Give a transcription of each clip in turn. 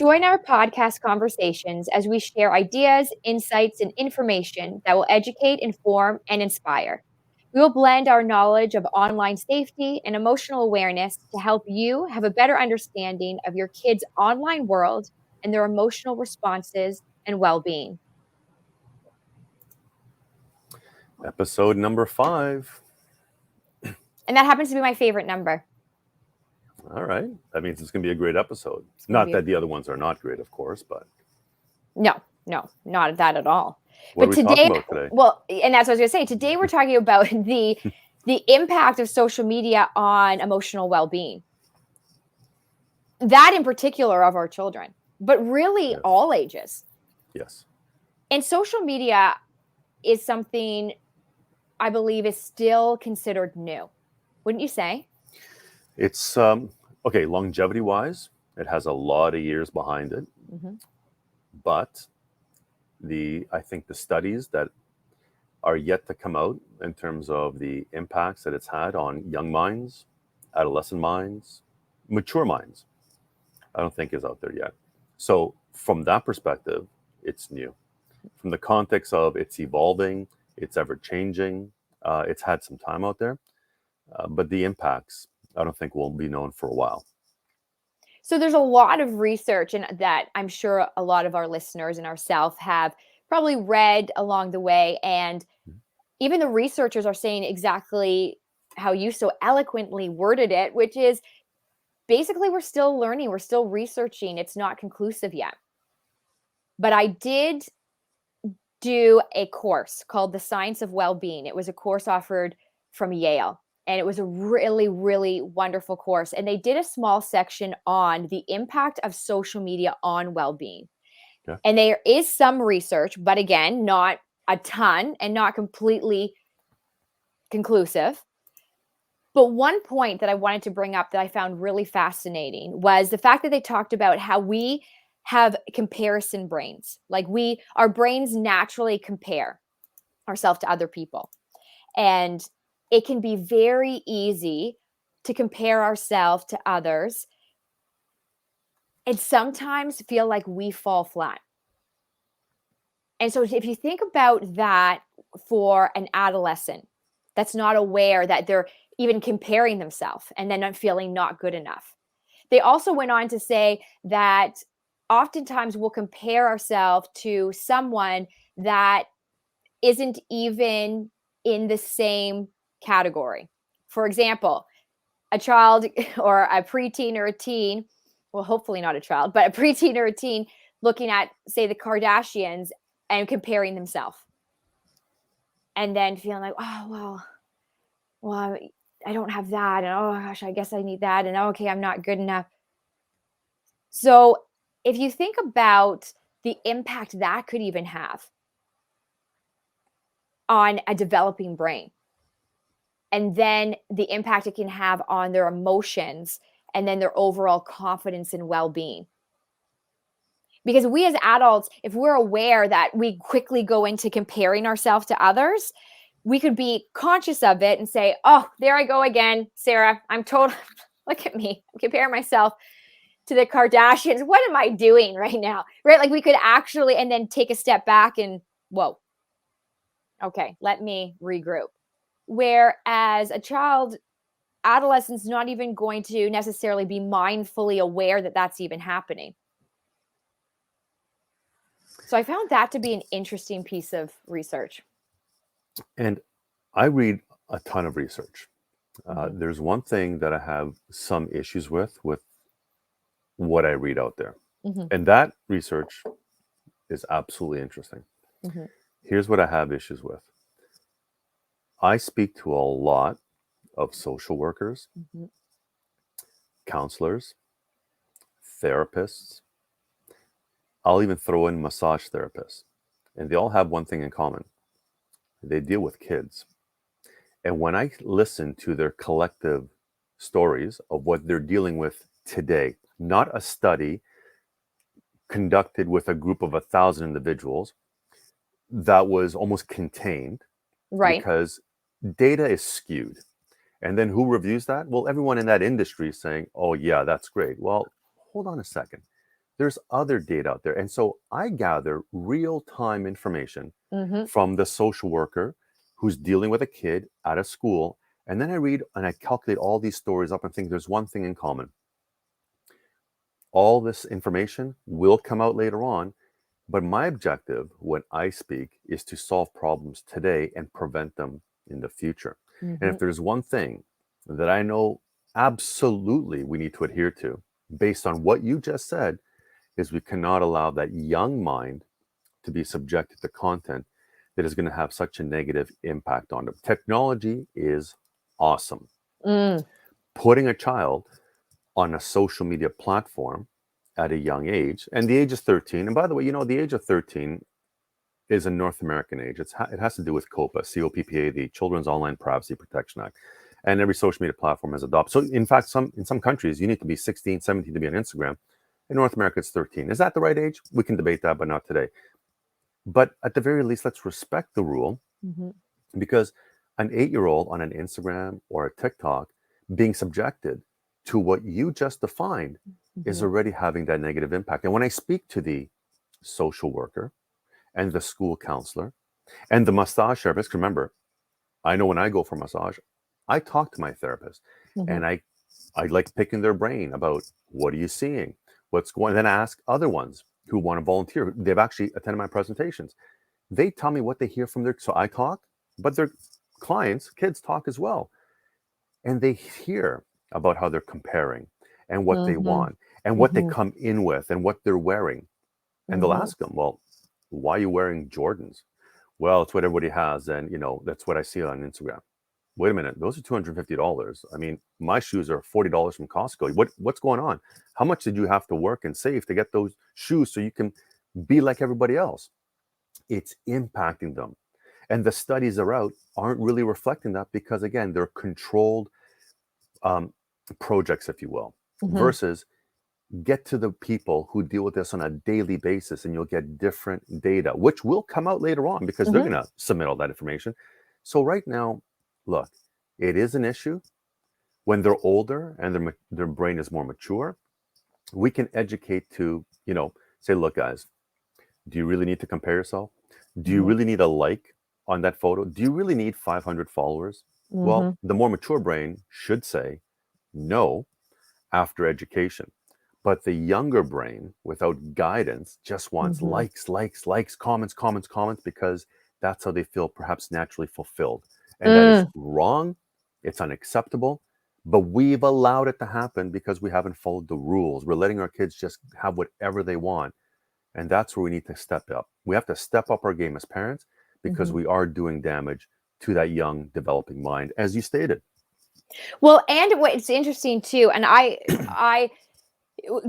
Join our podcast conversations as we share ideas, insights, and information that will educate, inform, and inspire. We will blend our knowledge of online safety and emotional awareness to help you have a better understanding of your kids' online world and their emotional responses and well being. Episode number 5. And that happens to be my favorite number. All right. That means it's going to be a great episode. Not that the other ones are not great, of course, but. No, not that at all. What but are we talking about today? Well, and that's what I was going to say. Today we're talking about the impact of social media on emotional well-being. That in particular of our children, but really all ages. Yes. And social media is something I believe is still considered new. Wouldn't you say? It's, okay, longevity-wise, it has a lot of years behind it. Mm-hmm. But I think the studies that are yet to come out in terms of the impacts that it's had on young minds, adolescent minds, mature minds, I don't think is out there yet. So from that perspective, it's new. From the context of it's evolving, it's ever changing, it's had some time out there, but the impacts, I don't think will be known for a while. So there's a lot of research, and that I'm sure a lot of our listeners and ourselves have probably read along the way. And even the researchers are saying exactly how you so eloquently worded it, which is basically we're still learning, we're still researching. It's not conclusive yet. But I did do a course called The Science of Well-Being. It was a course offered from Yale. And it was a really, really wonderful course. And they did a small section on the impact of social media on well-being. Yeah. And there is some research, but again, not a ton and not completely conclusive. But one point that I wanted to bring up that I found really fascinating was the fact that they talked about how we have comparison brains. Like our brains naturally compare ourselves to other people. And it can be very easy to compare ourselves to others and sometimes feel like we fall flat. And so if you think about that for an adolescent that's not aware that they're even comparing themselves and then not feeling not good enough. They also went on to say that oftentimes we'll compare ourselves to someone that isn't even in the same category. For example, a child or a preteen or a teen, well, hopefully not a child, but a preteen or a teen looking at, say, the Kardashians and comparing themselves. And then feeling like, oh, well, I don't have that. And oh gosh, I guess I need that. And okay, I'm not good enough. So if you think about the impact that could even have on a developing brain, and then the impact it can have on their emotions and then their overall confidence and well-being. Because we as adults, if we're aware that we quickly go into comparing ourselves to others, we could be conscious of it and say, oh, there I go again, Sarah. Look at me. I'm comparing myself to the Kardashians. What am I doing right now? Right? Like we could actually, and then take a step back and, whoa, okay, let me regroup. Whereas a child, adolescent's not even going to necessarily be mindfully aware that that's even happening. So I found that to be an interesting piece of research. And I read a ton of research. There's one thing that I have some issues with what I read out there. Mm-hmm. And that research is absolutely interesting. Mm-hmm. Here's what I have issues with. I speak to a lot of social workers, mm-hmm. counselors, therapists. I'll even throw in massage therapists. And they all have one thing in common. They deal with kids. And when I listen to their collective stories of what they're dealing with today, not a study conducted with a group of 1,000 individuals that was almost contained, right? Because data is skewed. And then who reviews that? Well, everyone in that industry is saying, oh, yeah, that's great. Well, hold on a second. there's other data out there. And so I gather real-time information Mm-hmm. from the social worker who's dealing with a kid at a school. And then I read and I calculate all these stories up and think there's one thing in common. All this information will come out later on, but my objective when I speak is to solve problems today and prevent them in the future. And Mm-hmm. if there's one thing that I know absolutely we need to adhere to, based on what you just said, is we cannot allow that young mind to be subjected to content that is going to have such a negative impact on them. Technology is awesome. Mm. Putting a child on a social media platform at a young age, and the age is 13. And by the way, the age of 13 is a North American age. It has to do with COPPA, COPPA, the Children's Online Privacy Protection Act. And every social media platform has adopted. So in fact, in some countries, you need to be 16, 17 to be on Instagram. In North America, it's 13. Is that the right age? We can debate that, but not today. But at the very least, let's respect the rule, Mm-hmm. because an 8-year-old on an Instagram or a TikTok being subjected to what you just defined is Mm-hmm. already having that negative impact. And when I speak to the social worker and the school counselor and the massage therapist, remember, I know when I go for massage, I talk to my therapist, Mm-hmm. and I like picking their brain about what are you seeing, what's going. Then I ask other ones who want to volunteer. They've actually attended my presentations. They tell me what they hear from so I talk, but their clients, kids talk as well, and they hear about how they're comparing and what they Mm-hmm. want and what they Mm-hmm. come in with and what they're wearing. And they'll Mm-hmm. ask them, well, why are you wearing Jordans? Well, it's what everybody has, and that's what I see on Instagram. Wait a minute, those are $250. I mean, my shoes are $40 from Costco. What's going on? How much did you have to work and save to get those shoes so you can be like everybody else? It's impacting them. And the studies are out aren't really reflecting that, because again, they're controlled um, projects, if you will, Mm-hmm. versus get to the people who deal with this on a daily basis, and you'll get different data, which will come out later on because they're Mm-hmm. going to submit all that information. So right now, look, it is an issue. When they're older and their brain is more mature, we can educate to, say, look, guys, do you really need to compare yourself? Do you Mm-hmm. really need a like on that photo? Do you really need 500 followers? Well, Mm-hmm. the more mature brain should say no after education. But the younger brain, without guidance, just wants Mm-hmm. likes, likes, likes, comments, comments, comments, because that's how they feel perhaps naturally fulfilled. And that is Mm. wrong. It's unacceptable. But we've allowed it to happen because we haven't followed the rules. We're letting our kids just have whatever they want. And that's where we need to step up. We have to step up our game as parents, because Mm-hmm. we are doing damage to that young developing mind, as you stated. Well, and what's interesting too, and I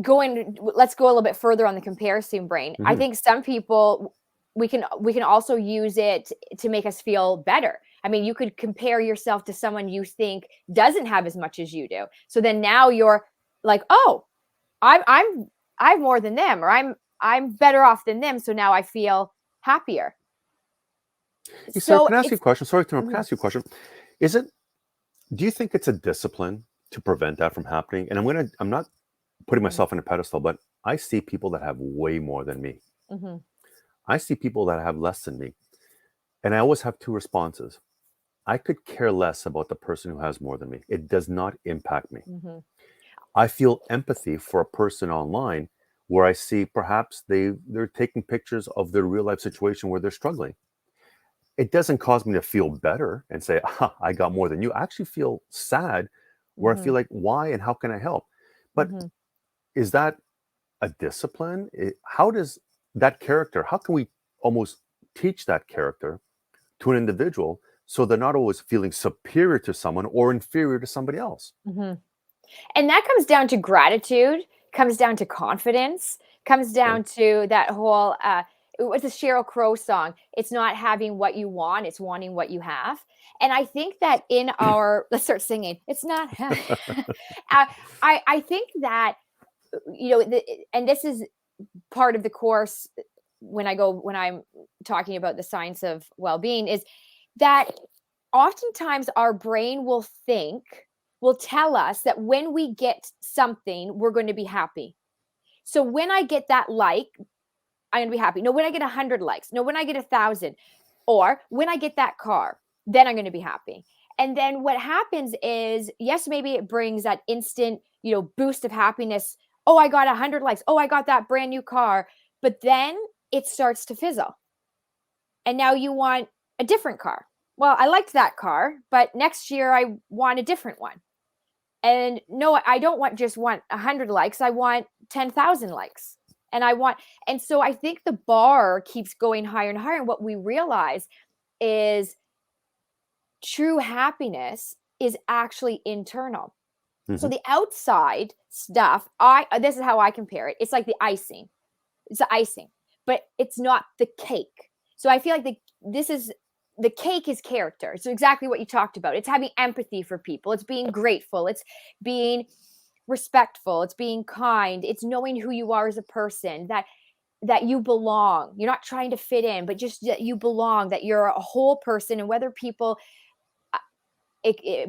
going let's go a little bit further on the comparison brain. I Mhm. think some people we can also use it to make us feel better. I mean, you could compare yourself to someone you think doesn't have as much as you do. So then now you're like, "Oh, I'm more than them, or I'm better off than them, so now I feel happier." Hey, Sarah, So can I ask you a it's question? Sorry to interrupt. Can I mhm, ask you a question? Is it, do you think it's a discipline to prevent that from happening? And I'm not putting mhm, myself in a pedestal, but I see people that have way more than me. mhm, I see people that have less than me. And I always have two responses. I could care less about the person who has more than me. It does not impact me. mhm, I feel empathy for a person online where I see perhaps they're taking pictures of their real life situation where they're struggling. It doesn't cause me to feel better and say, ah, I got more than you. I actually feel sad, where I feel mhm, like, why and how can I help? But mhm. is that a discipline? How does that character, how can we almost teach that character to an individual so they're not always feeling superior to someone or inferior to somebody else? Mhm. And that comes down to gratitude, comes down to confidence, comes Okay. down to that whole what's a Sheryl Crow song? It's not having what you want, it's wanting what you have. And I think that in our let's start singing. It's not uh, I think that and this is part of the course when I'm talking about the science of well-being is that oftentimes our brain will tell us that when we get something, we're going to be happy. So when I get that like, I'm gonna be happy. No, when I get 100 likes. No, when I get 1,000, or when I get that car, then I'm gonna be happy. And then what happens is, yes, maybe it brings that instant, boost of happiness. Oh, I got 100 likes. Oh, I got that brand new car. But then it starts to fizzle. And now you want a different car. Well, I liked that car, but next year I want a different one. And no, I don't want 100 likes. I want 10,000 likes. And so I think the bar keeps going higher and higher. And what we realize is true happiness is actually internal. So the outside stuff, this is how I compare it. It's like the icing. It's the icing, but it's not the cake. So I feel like the cake is character. It's exactly what you talked about. It's having empathy for people. It's being grateful. It's being respectful. It's being kind. It's knowing who you are as a person, that you belong. You're not trying to fit in, but just that you belong, that you're a whole person. And whether people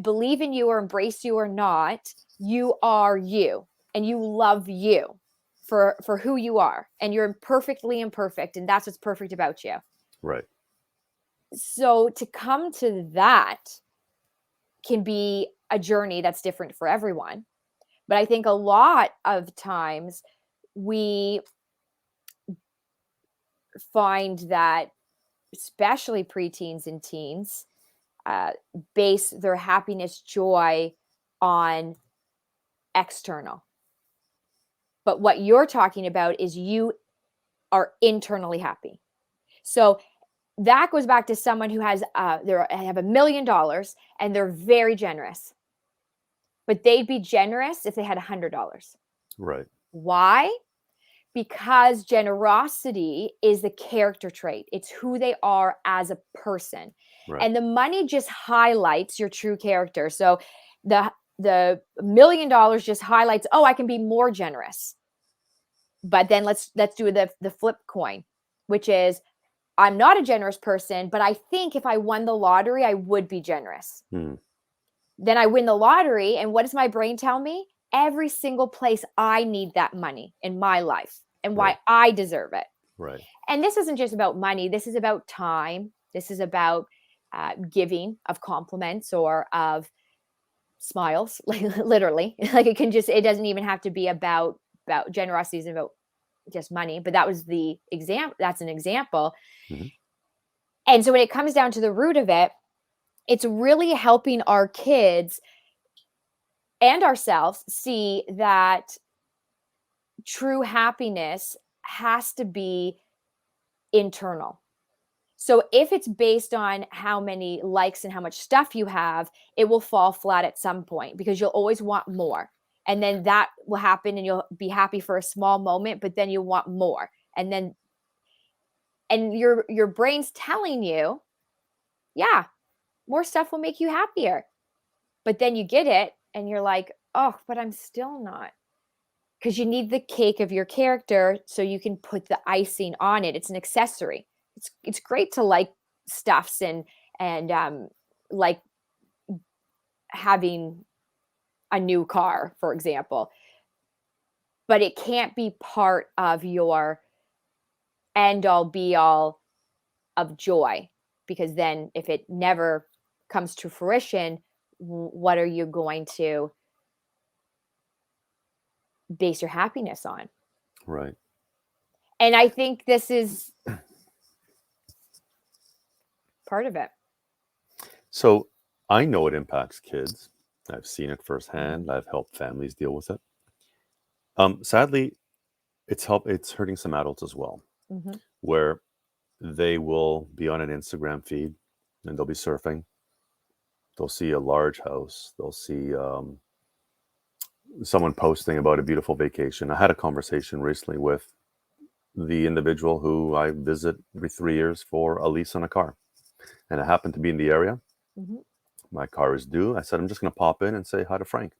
believe in you or embrace you or not, you are you, and you love you for who you are, and you're perfectly imperfect, and that's what's perfect about you. Right. So to come to that can be a journey that's different for everyone. But I think a lot of times we find that, especially preteens and teens, base their happiness, joy on external. But what you're talking about is you are internally happy. So that goes back to someone who has they have $1 million and they're very generous, but they'd be generous if they had $100. Right. Why? Because generosity is the character trait. It's who they are as a person. Right. And the money just highlights your true character. So the $1 million just highlights, oh, I can be more generous. But then let's do the flip coin, which is, I'm not a generous person, but I think if I won the lottery, I would be generous. Then I win the lottery, and what does my brain tell me? Every single place I need that money in my life and why I deserve it. Right. And this isn't just about money. This is about time. This is about giving of compliments or of smiles, like literally. Like it doesn't even have to be about generosity, isn't about just money, but that was the example. That's an example. And so when it comes down to the root of it, it's really helping our kids and ourselves see that true happiness has to be internal. So if it's based on how many likes and how much stuff you have, it will fall flat at some point because you'll always want more. And then that will happen and you'll be happy for a small moment, but then you want more. And your brain's telling you, yeah, more stuff will make you happier. But then you get it and you're like, oh, but I'm still not. Because you need the cake of your character so you can put the icing on it. It's an accessory. It's great to like stuffs and like having a new car, for example. But it can't be part of your end all be all of joy, because then if it never comes to fruition, what are you going to base your happiness on? Right. And I think this is part of it. So I know it impacts kids. I've seen it firsthand. I've helped families deal with it. Sadly, it's hurting some adults as well, where they will be on an Instagram feed and they'll be surfing. They'll see a large house. They'll see someone posting about a beautiful vacation. I had a conversation recently with the individual who I visit every 3 years for a lease on a car. And I happened to be in the area. My car is due. I said, I'm just going to pop in and say hi to Frank.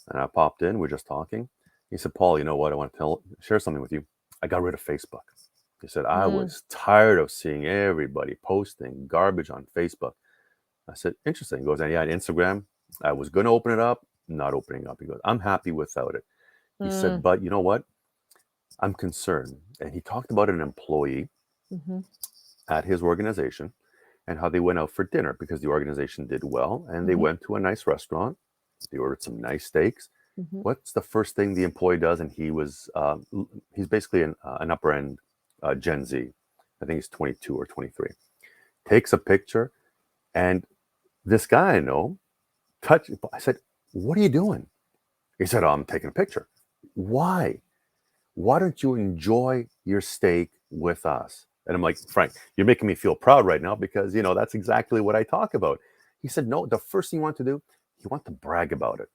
And I popped in. We're just talking. He said, Paul, you know what? I want to share something with you. I got rid of Facebook. He said, I was tired of seeing everybody posting garbage on Facebook. I said, interesting. He goes, and yeah, Instagram, I was going to open it up, not opening up. He goes, I'm happy without it. He said, but you know what? I'm concerned. And he talked about an employee Mhm. at his organization and how they went out for dinner because the organization did well and they Mhm. went to a nice restaurant. They ordered some nice steaks. Mhm. What's the first thing the employee does? And he's basically an upper end Gen Z. I think he's 22 or 23. Takes a picture, and this guy I know I said, "What are you doing?" He said, "Oh, I'm taking a picture." Why? Why don't you enjoy your steak with us? And I'm like, Frank, you're making me feel proud right now because, that's exactly what I talk about. He said, no, the first thing you want to do, you want to brag about it.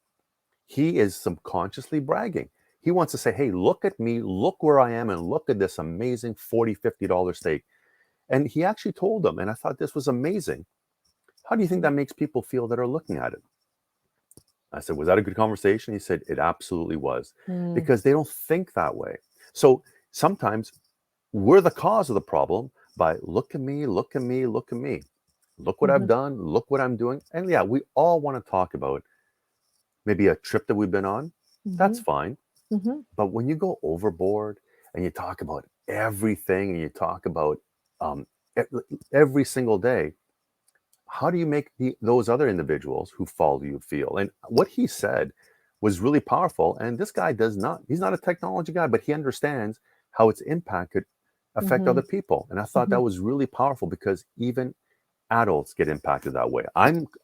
He is subconsciously bragging. He wants to say, hey, look at me, look where I am, and look at this amazing $40, $50 steak. And he actually told them, and I thought this was amazing. How do you think that makes people feel that are looking at it? I said, was that a good conversation? He said, it absolutely was, Mm. because they don't think that way. So sometimes we're the cause of the problem by look at me, look at me, look at me. Look what I've Mhm. done, look what I'm doing. And yeah, we all want to talk about maybe a trip that we've been on. That's Mhm. fine. Mhm. But when you go overboard and you talk about everything and you talk about um, e- every single day, how do you make those other individuals who follow you feel? And what he said was really powerful. And this guy he's not a technology guy, but he understands how its impact could affect other Mhm. people. And I thought that Mhm. was really powerful because even adults get impacted that way.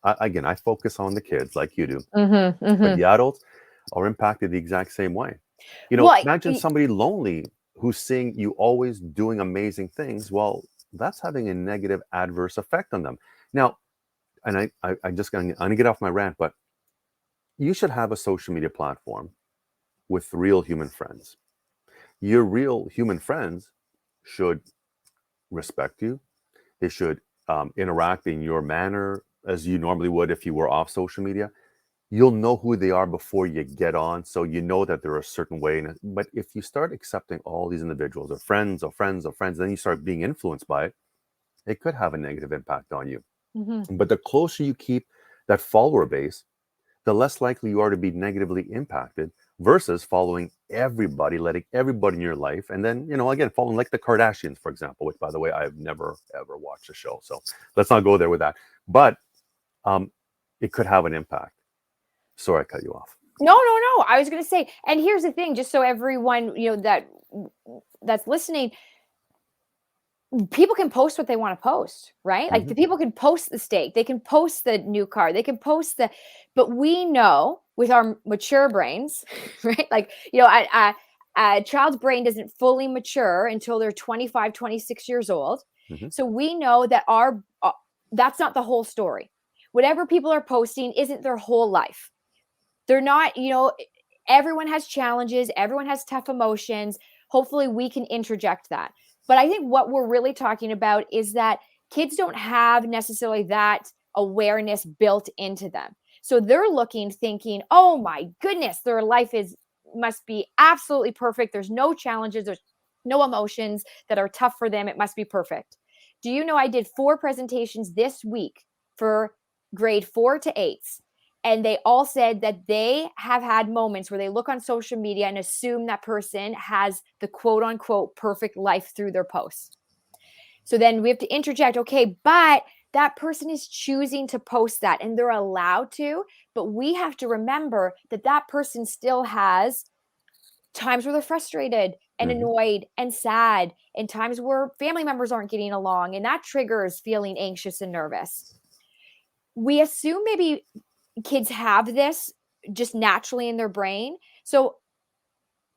Again, I focus on the kids like you do, Mhm. but Mhm. the adults are impacted the exact same way. Well, Imagine somebody lonely who's seeing you always doing amazing things. Well, that's having a negative adverse effect on them. Now, and I'm gonna get off my rant, but you should have a social media platform with real human friends. Your real human friends should respect you. They should interact in your manner as you normally would if you were off social media. You'll know who they are before you get on, so you know that they're a certain way. But if you start accepting all these individuals or friends or friends or friends, then you start being influenced by it. It could have a negative impact on you. mhm. But the closer you keep that follower base, the less likely you are to be negatively impacted versus following everybody, letting everybody in your life, and then, again, following like the Kardashians, for example, which, by the way, I've never ever watched a show. So let's not go there with that. But um, it could have an impact. Sorry, I cut you off. No, no, no. I was gonna say, and here's the thing, just so everyone, that's listening, people can post what they want to post, right? Like Hmm. the people can post the steak, they can post the new car, they can post but we know with our mature brains, right? Like, a child's brain doesn't fully mature until they're 25, 26 years old. Hmm. So we know that that's not the whole story. Whatever people are posting isn't their whole life. They're not, everyone has challenges, everyone has tough emotions. Hopefully we can interject that. But I think what we're really talking about is that kids don't have necessarily that awareness built into them. So they're looking thinking, "Oh my goodness, their life is must be absolutely perfect. There's no challenges, there's no emotions that are tough for them. It must be perfect." Do you know I did 4 presentations this week for grade 4 to 8s, and they all said that they have had moments where they look on social media and assume that person has the quote unquote perfect life through their post. So then we have to interject, okay, but that person is choosing to post that and they're allowed to, but we have to remember that that person still has times where they're frustrated and Hmm. annoyed and sad, and times where family members aren't getting along, and that triggers feeling anxious and nervous. We assume maybe kids have this just naturally in their brain. So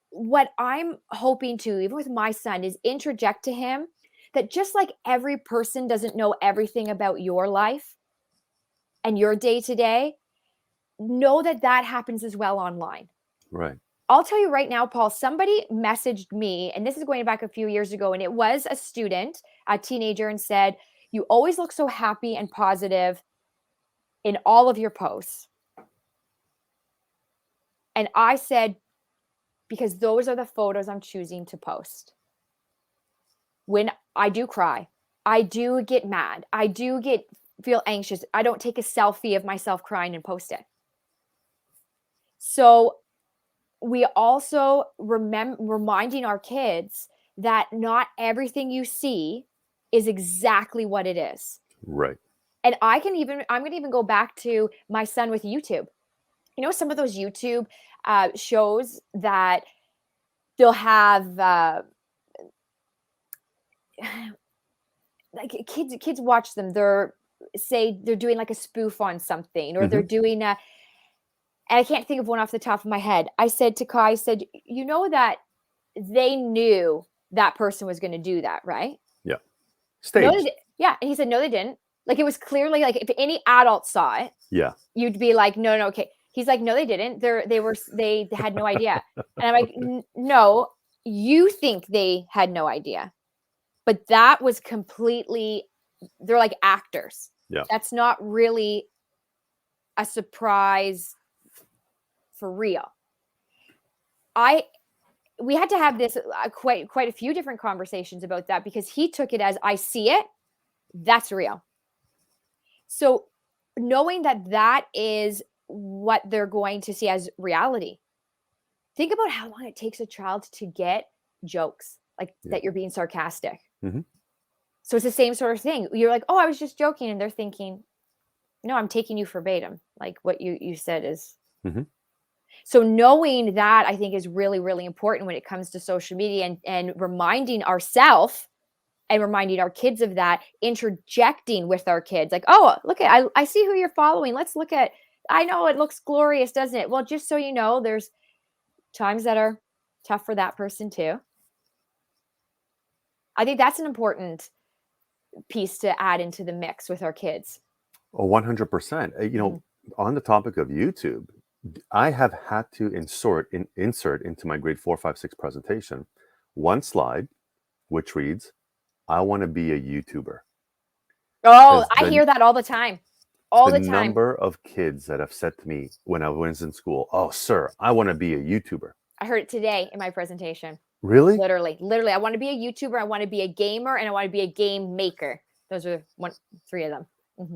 what I'm hoping to, even with my son, is interject to him that just like every person doesn't know everything about your life and your day to day, know that that happens as well online. Right. I'll tell you right now, Paul, somebody messaged me, and this is going back a few years ago, and it was a student, a teenager, and said, "You always look so happy and positive in all of your posts." And I said, because those are the photos I'm choosing to post. When I do cry, I do get mad, I do feel anxious. I don't take a selfie of myself crying and post it. So we also reminding our kids that not everything you see is exactly what it is. Right. And I'm going to even go back to my son with YouTube. You know, some of those YouTube shows that they'll have like kids watch them. They're doing like a spoof on something, or they're doing a, and I can't think of one off the top of my head. I said to Kai, I said, you know that they knew that person was going to do that, right? Yeah. No, Staged. yeah. And he said, no, they didn't. Like, it was clearly like, if any adult saw it, Yeah. you'd be like, no, no, okay. He's like, no, they didn't. They had no idea. And I'm like, no, you think they had no idea. But that was completely, they're like actors. Yeah. That's not really a surprise for real. We had to have this quite a few different conversations about that, because he took it as, I see it, that's real. So knowing that that is what they're going to see as reality. Think about how long it takes a child to get jokes like that you're being sarcastic. So it's the same sort of thing. You're like, oh, I was just joking. And they're thinking, no, I'm taking you verbatim. Like what you said is. So knowing that, I think, is really, really important when it comes to social media, and reminding ourselves and reminding our kids of that, interjecting with our kids. Like, oh, look at, I see who you're following. Let's look at, I know it looks glorious, doesn't it? Well, just so you know, there's times that are tough for that person too. I think that's an important piece to add into the mix with our kids. Oh, 100%. You know, on the topic of YouTube, I have had to insert into my grade 4, 5, 6 presentation one slide, which reads, I want to be a YouTuber. Oh, I hear that all the time. All the time. The number of kids that have said to me when I was in school, oh, sir, I want to be a YouTuber. I heard it today in my presentation. Really? Literally. I want to be a YouTuber. I want to be a gamer, and I want to be a game maker. Those are three of them.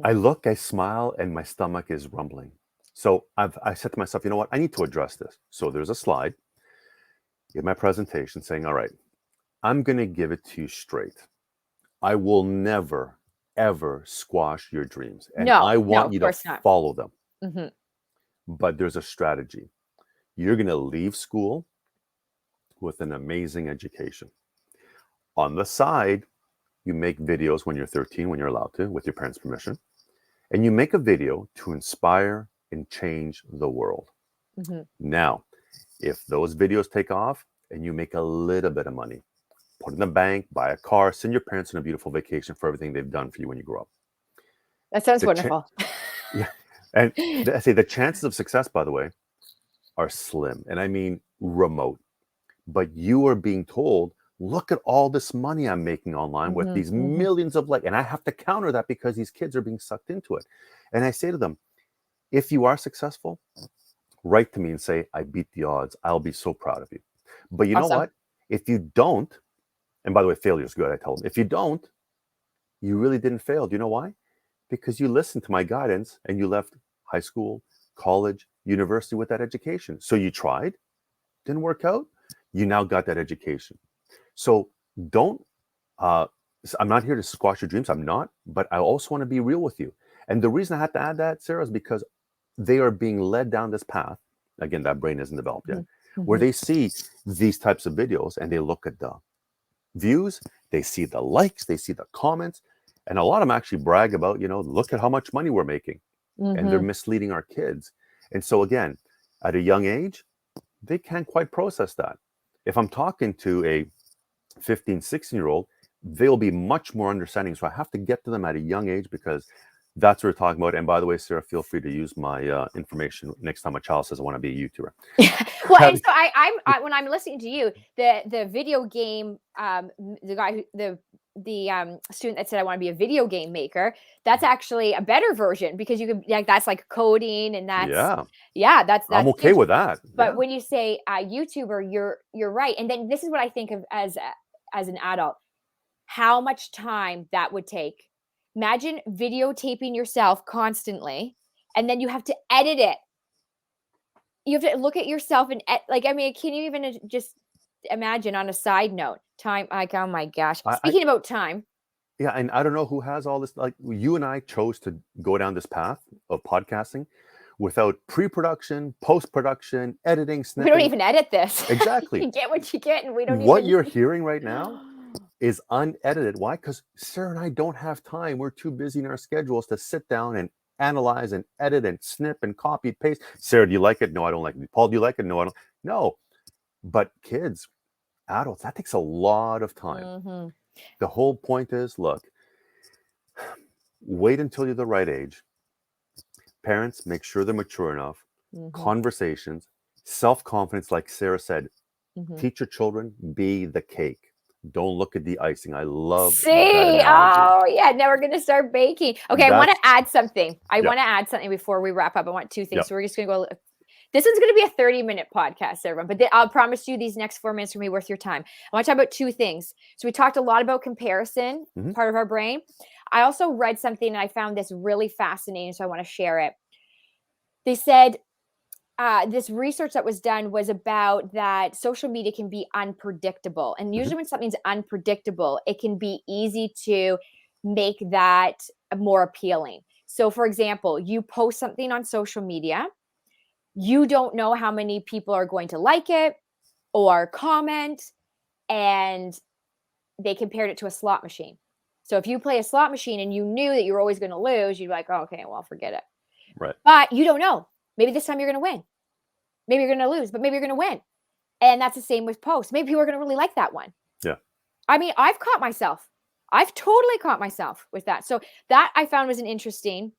I look, I smile, and my stomach is rumbling. So I said to myself, you know what? I need to address this. So there's a slide in my presentation saying, all right, I'm going to give it to you straight. I will never, ever squash your dreams. And I want you to follow them. But there's a strategy. You're going to leave school with an amazing education. On the side, you make videos when you're 13, when you're allowed to, with your parents' permission. And you make a video to inspire and change the world. Now, if those videos take off and you make a little bit of money, put it in the bank, buy a car, send your parents on a beautiful vacation for everything they've done for you when you grow up. That sounds wonderful. Yeah. And I say the chances of success, by the way, are slim. And I mean remote. But you are being told, look at all this money I'm making online with these millions of likes. And I have to counter that because these kids are being sucked into it. And I say to them, if you are successful, write to me and say, I beat the odds. I'll be so proud of you. But you know what? If you don't, and by the way, failure is good, I tell them. If you don't, you really didn't fail. Do you know why? Because you listened to my guidance and you left high school, college, university with that education. So you tried, didn't work out. You now got that education. So don't, I'm not here to squash your dreams. I'm not, but I also want to be real with you. And the reason I had to add that, Sarah, is because they are being led down this path. Again, that brain isn't developed yet, where they see these types of videos and they look at the views, they see the likes, they see the comments, and a lot of them actually brag about, look at how much money we're making. And they're misleading our kids. And so again, at a young age, they can't quite process that. If I'm talking to a 15, 16-year-old, they'll be much more understanding. So I have to get to them at a young age because that's what we're talking about. And by the way, Sarah, feel free to use my information next time a child says, I want to be a YouTuber. Well, and so I when I'm listening to you, the video game, the guy the student that said I want to be a video game maker, that's actually a better version, because you could, that's like coding, and that's that's I'm okay with that. But when you say YouTuber, you're right. And then this is what I think of as an adult, how much time that would take. Imagine videotaping yourself constantly, and then you have to edit it. you have to look at yourself and like, I mean, can you even just imagine on a side note, time, like, oh my gosh, speaking about time. Yeah, and I don't know who has all this. Like you and I chose to go down this path of podcasting without pre-production, post-production, editing, We snipping. don't even edit this. Exactly. You get what you get, and we don't What even. you're hearing right now is unedited. Why? Because Sarah and I don't have time. We're too busy in our schedules to sit down and analyze and edit and snip and copy, paste. Sarah, do you like it? No, I don't like it. Paul, do you like it? No, I don't. No. But kids, adults, that takes a lot of time. Mm-hmm. The whole point is, look, wait until you're the right age. Parents, make sure they're mature enough. Mm-hmm. Conversations, self-confidence, like Sarah said. Mm-hmm. Teach your children, be the cake. Don't look at the icing. I love that See, analogy. oh yeah, now we're gonna start baking. Okay, I want to add something. I want to add something before we wrap up. I want two things. So we're just gonna go. This one's going to be a 30-minute podcast, everyone, but I'll promise you these next 4 minutes are going to be worth your time. I want to talk about two things. So we talked a lot about comparison, part of our brain. I also read something and I found this really fascinating, so I want to share it. They said this research that was done was about that social media can be unpredictable. And usually when something's unpredictable, it can be easy to make that more appealing. So for example, you post something on social media, you don't know how many people are going to like it or comment, and they compared it to a slot machine. So if you play a slot machine and you knew that you're always going to lose, you'd be like, oh, okay, well, forget it. Right. But you don't know. Maybe this time you're going to win. Maybe you're going to lose, but maybe you're going to win. And that's the same with posts. Maybe people are going to really like that one. Yeah. I mean, I've caught myself. I've totally caught myself with that. So that I found was an interesting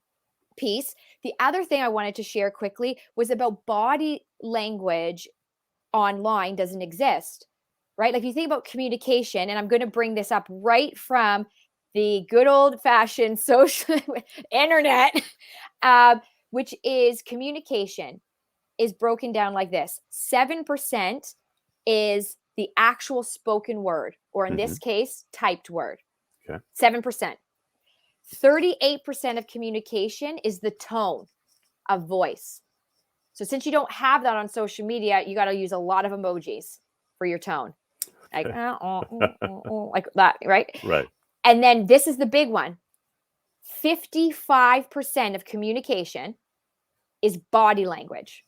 piece. The other thing I wanted to share quickly was about body language online doesn't exist, right? Like you think about communication, and I'm going to bring this up right from the good old fashioned social internet, which is communication is broken down like this. 7% is the actual spoken word, or in this case, typed word. Okay. 7%. 38% of communication is the tone of voice. So since you don't have that on social media, you got to use a lot of emojis for your tone. Like, like that, right? Right. And then this is the big one. 55% of communication is body language.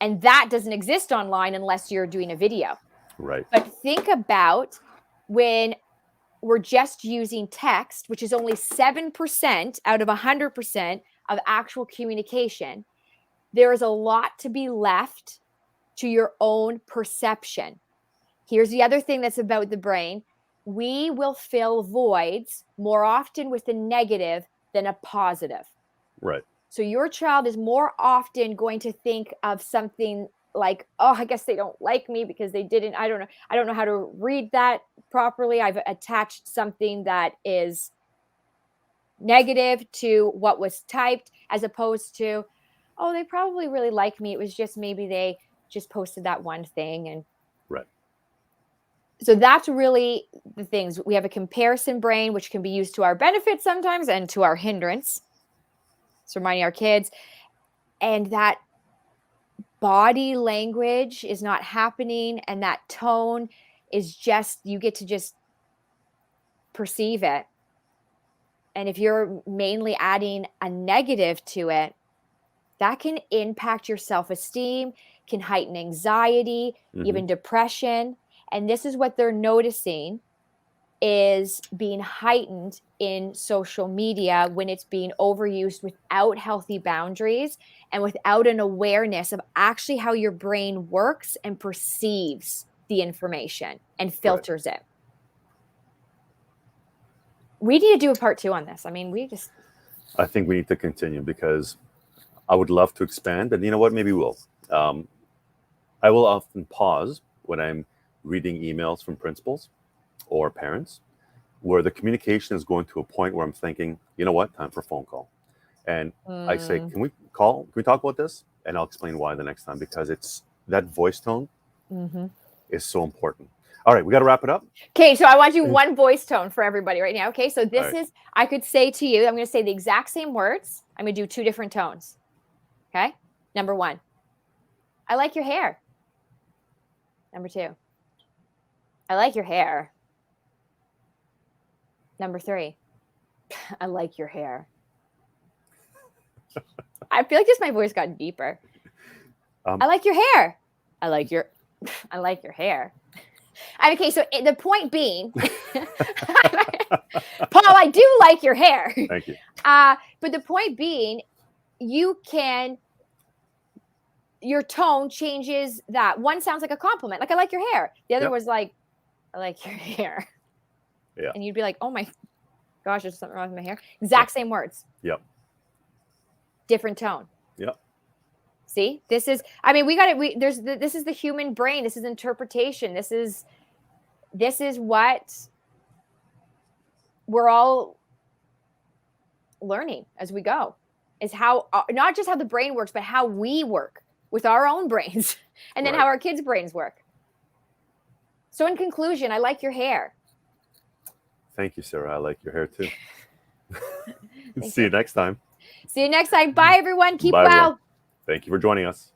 And that doesn't exist online unless you're doing a video. Right. But think about when we're just using text, which is only 7% out of 100% of actual communication. There is a lot to be left to your own perception. Here's the other thing that's about the brain. We will fill voids more often with a negative than a positive. Right. So your child is more often going to think of something like, oh, I guess they don't like me because they didn't, I don't know how to read that properly. I've attached something that is negative to what was typed, as opposed to, oh, they probably really like me. It was just maybe they just posted that one thing. And right. So that's really the things. We have a comparison brain, which can be used to our benefit sometimes and to our hindrance. It's reminding our kids. And that body language is not happening, and that tone is just, you get to just perceive it. And if you're mainly adding a negative to it, that can impact your self-esteem, can heighten anxiety, even depression. And this is what they're noticing is being heightened in social media when it's being overused without healthy boundaries and without an awareness of actually how your brain works and perceives the information and filters it. We need to do a part 2 on this. I mean, I think we need to continue because I would love to expand, and you know what? Maybe we'll. I will often pause when I'm reading emails from principals or parents where the communication is going to a point where I'm thinking, you know what, time for a phone call. And I say, can we talk about this? And I'll explain why the next time, because it's that voice tone is so important. All right, we got to wrap it up. Okay, so I want you one voice tone for everybody right now. Okay, so this is, I could say to you, I'm going to say the exact same words. I'm going to do 2 different tones. Okay, number 1. I like your hair. Number 2. I like your hair. Number 3. I like your hair. I feel like just my voice got deeper. I like your hair. I like your hair. Okay, so the point being, Paul, I do like your hair. Thank you. But the point being, your tone changes that. One sounds like a compliment, like I like your hair. The other was like, I like your hair. Yeah. And you'd be like, oh my gosh, there's something wrong with my hair. Exact same words. Yep. Different tone. Yep. See, this is, I mean, this is the human brain. This is interpretation. This is what we're all learning as we go, is how, not just how the brain works, but how we work with our own brains, and then how our kids' brains work. So in conclusion, I like your hair. Thank you, Sarah. I like your hair too. See you next time. See you next time. Bye, everyone. Keep Bye, well. everyone. Thank you for joining us.